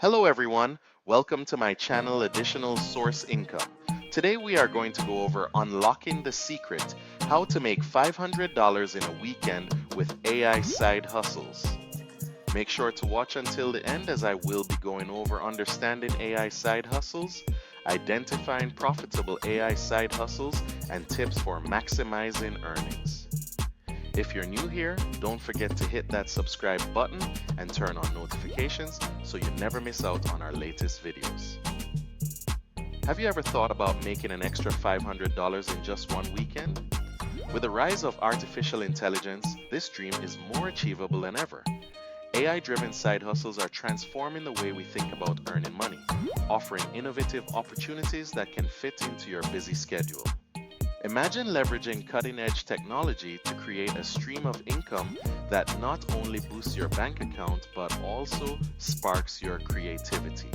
Hello everyone, welcome to my channel Additional Source Income. Today we are going to go over unlocking the secret, how to make $500 in a weekend with AI side hustles. Make sure to watch until the end as I will be going over understanding AI side hustles, identifying profitable AI side hustles, and tips for maximizing earnings. If you're new here, don't forget to hit that subscribe button and turn on notifications so you never miss out on our latest videos. Have you ever thought about making an extra $500 in just one weekend? With the rise of artificial intelligence, this dream is more achievable than ever. AI-driven side hustles are transforming the way we think about earning money, offering innovative opportunities that can fit into your busy schedule. Imagine leveraging cutting-edge technology to create a stream of income that not only boosts your bank account but also sparks your creativity.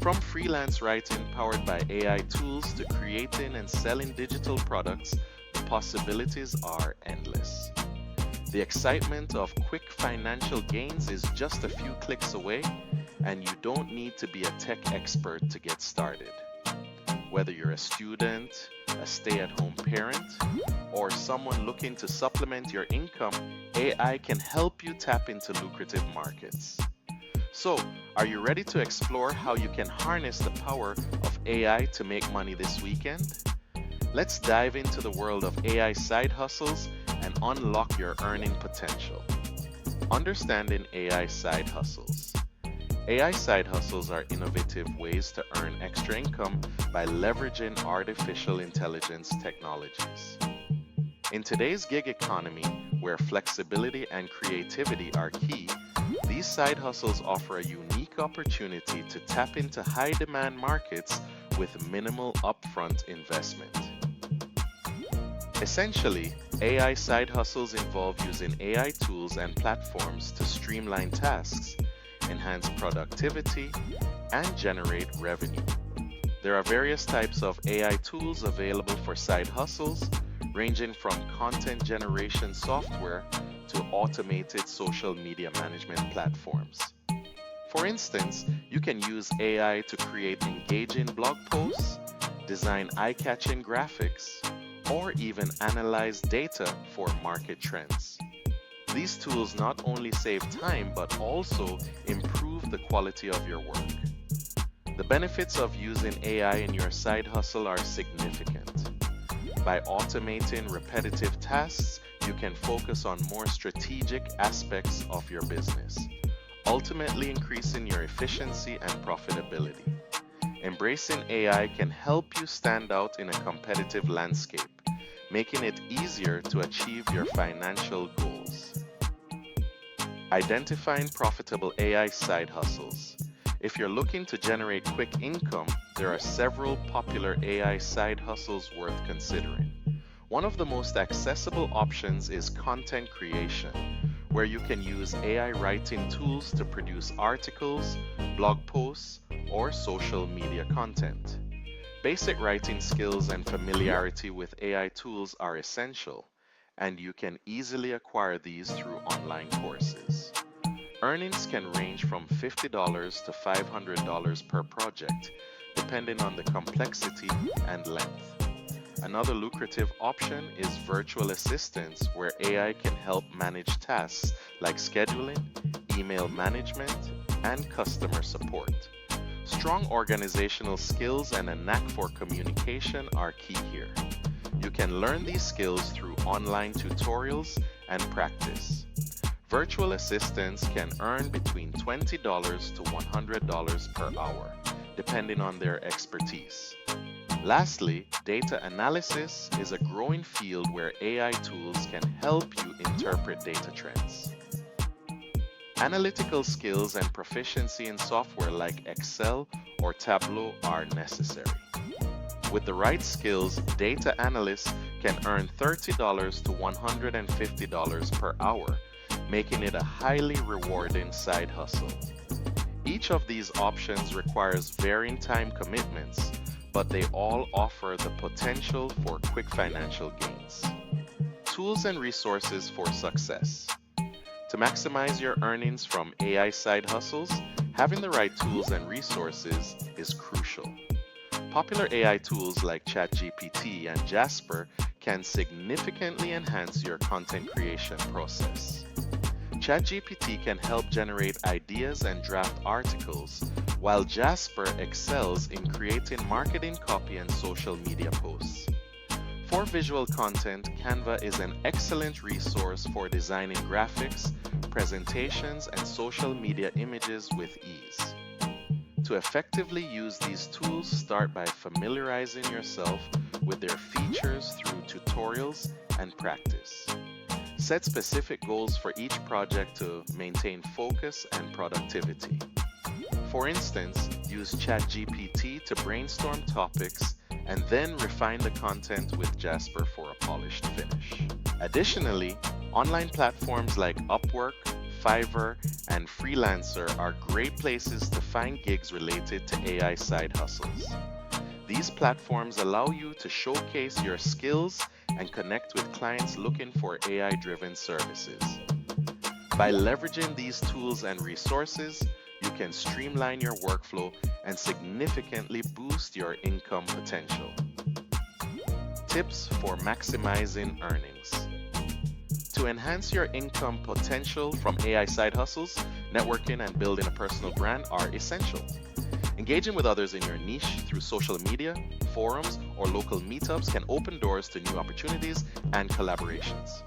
From freelance writing powered by AI tools to creating and selling digital products, the possibilities are endless. The excitement of quick financial gains is just a few clicks away, and you don't need to be a tech expert to get started. Whether you're a student, a stay-at-home parent, or someone looking to supplement your income, AI can help you tap into lucrative markets. So, are you ready to explore how you can harness the power of AI to make money this weekend? Let's dive into the world of AI side hustles and unlock your earning potential. Understanding AI side hustles. AI side hustles are innovative ways to earn extra income by leveraging artificial intelligence technologies. In today's gig economy, where flexibility and creativity are key, these side hustles offer a unique opportunity to tap into high-demand markets with minimal upfront investment. Essentially, AI side hustles involve using AI tools and platforms to streamline tasks, enhance productivity, and generate revenue. There are various types of AI tools available for side hustles, ranging from content generation software to automated social media management platforms. For instance, you can use AI to create engaging blog posts, design eye-catching graphics, or even analyze data for market trends. These tools not only save time but also improve the quality of your work. The benefits of using AI in your side hustle are significant. By automating repetitive tasks, you can focus on more strategic aspects of your business, ultimately increasing your efficiency and profitability. Embracing AI can help you stand out in a competitive landscape, making it easier to achieve your financial goals. Identifying profitable AI side hustles. If you're looking to generate quick income, there are several popular AI side hustles worth considering. One of the most accessible options is content creation, where you can use AI writing tools to produce articles, blog posts, or social media content. Basic writing skills and familiarity with AI tools are essential, and you can easily acquire these through online courses. Earnings can range from $50 to $500 per project, depending on the complexity and length. Another lucrative option is virtual assistants, where AI can help manage tasks like scheduling, email management, and customer support. Strong organizational skills and a knack for communication are key here. You can learn these skills through online tutorials and practice. Virtual assistants can earn between $20 to $100 per hour, depending on their expertise. Lastly, data analysis is a growing field where AI tools can help you interpret data trends. Analytical skills and proficiency in software like Excel or Tableau are necessary. With the right skills, data analysts can earn $30 to $150 per hour, making it a highly rewarding side hustle. Each of these options requires varying time commitments, but they all offer the potential for quick financial gains. Tools and resources for success. To maximize your earnings from AI side hustles, Having the right tools and resources is crucial. Popular AI tools like ChatGPT and Jasper can significantly enhance your content creation process. ChatGPT can help generate ideas and draft articles, while Jasper excels in creating marketing copy and social media posts. For visual content, Canva is an excellent resource for designing graphics, presentations, and social media images with ease. To effectively use these tools, start by familiarizing yourself with their features through tutorials and practice. Set specific goals for each project to maintain focus and productivity. For instance, use ChatGPT to brainstorm topics and then refine the content with Jasper for a polished finish. Additionally, online platforms like Upwork, Fiverr, and Freelancer are great places to find gigs related to AI side hustles. These platforms allow you to showcase your skills and connect with clients looking for AI-driven services. By leveraging these tools and resources, you can streamline your workflow and significantly boost your income potential. Tips for maximizing earnings. To enhance your income potential from AI side hustles, networking and building a personal brand are essential. Engaging with others in your niche through social media, forums, or local meetups can open doors to new opportunities and collaborations.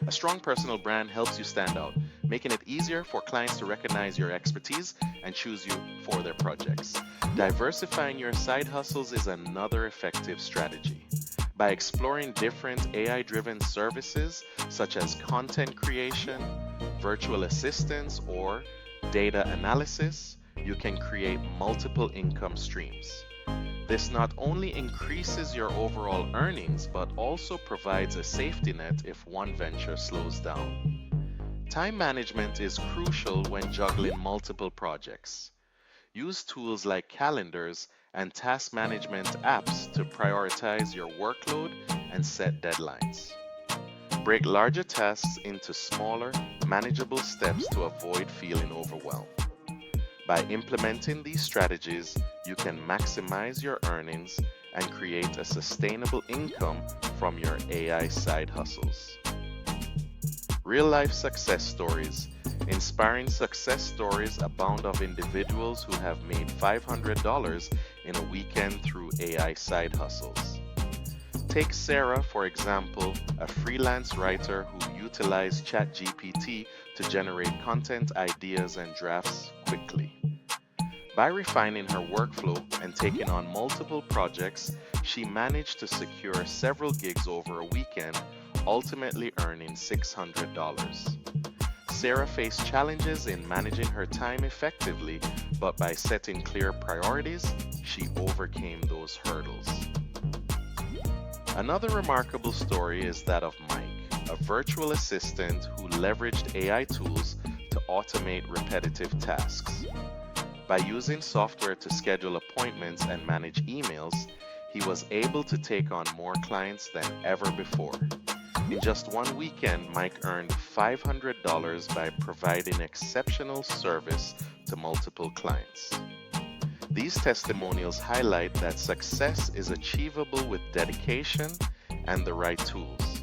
A strong personal brand helps you stand out, making it easier for clients to recognize your expertise and choose you for their projects. Diversifying your side hustles is another effective strategy. By exploring different AI-driven services such as content creation, virtual assistants, or data analysis, you can create multiple income streams. This not only increases your overall earnings, but also provides a safety net if one venture slows down. Time management is crucial when juggling multiple projects. Use tools like calendars and task management apps to prioritize your workload and set deadlines. Break larger tasks into smaller, manageable steps to avoid feeling overwhelmed. By implementing these strategies, you can maximize your earnings and create a sustainable income from your AI side hustles. Real-life success stories. Inspiring success stories abound of individuals who have made $500 in a weekend through AI side hustles. Take Sarah, for example, a freelance writer who utilized ChatGPT to generate content ideas and drafts quickly. By refining her workflow and taking on multiple projects, she managed to secure several gigs over a weekend, ultimately earning $600. Sarah faced challenges in managing her time effectively, but by setting clear priorities, she overcame those hurdles. Another remarkable story is that of Mike, a virtual assistant who leveraged AI tools to automate repetitive tasks. By using software to schedule appointments and manage emails, he was able to take on more clients than ever before. In just one weekend, Mike earned $500 by providing exceptional service to multiple clients. These testimonials highlight that success is achievable with dedication and the right tools.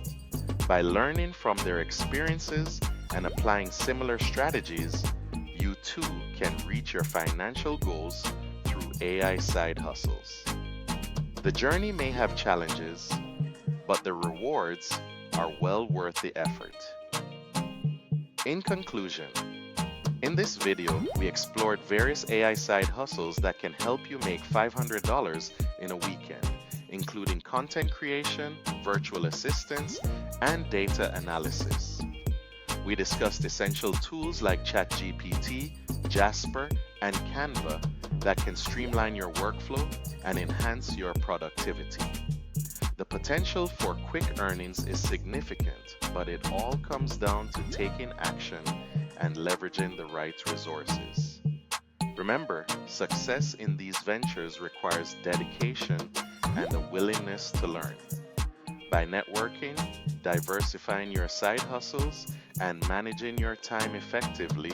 By learning from their experiences and applying similar strategies, you too can reach your financial goals through AI side hustles. The journey may have challenges, but the rewards are well worth the effort. In conclusion, in this video, we explored various AI side hustles that can help you make $500 in a weekend, including content creation, virtual assistants, and data analysis. We discussed essential tools like ChatGPT, Jasper, and Canva that can streamline your workflow and enhance your productivity. The potential for quick earnings is significant, but it all comes down to taking action and leveraging the right resources. Remember, success in these ventures requires dedication and a willingness to learn. By networking, diversifying your side hustles, and managing your time effectively,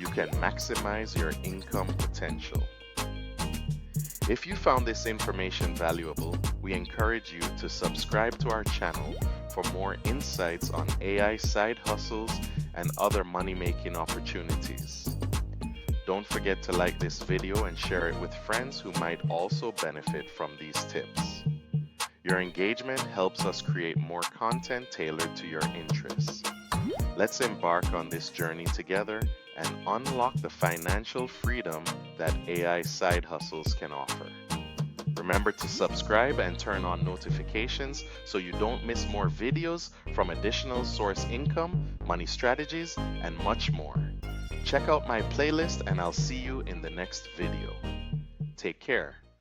you can maximize your income potential. If you found this information valuable, we encourage you to subscribe to our channel for more insights on AI side hustles and other money-making opportunities. Don't forget to like this video and share it with friends who might also benefit from these tips. Your engagement helps us create more content tailored to your interests. Let's embark on this journey together and unlock the financial freedom that AI side hustles can offer. Remember to subscribe and turn on notifications so you don't miss more videos from additional source income, money strategies, and much more. Check out my playlist and I'll see you in the next video. Take care.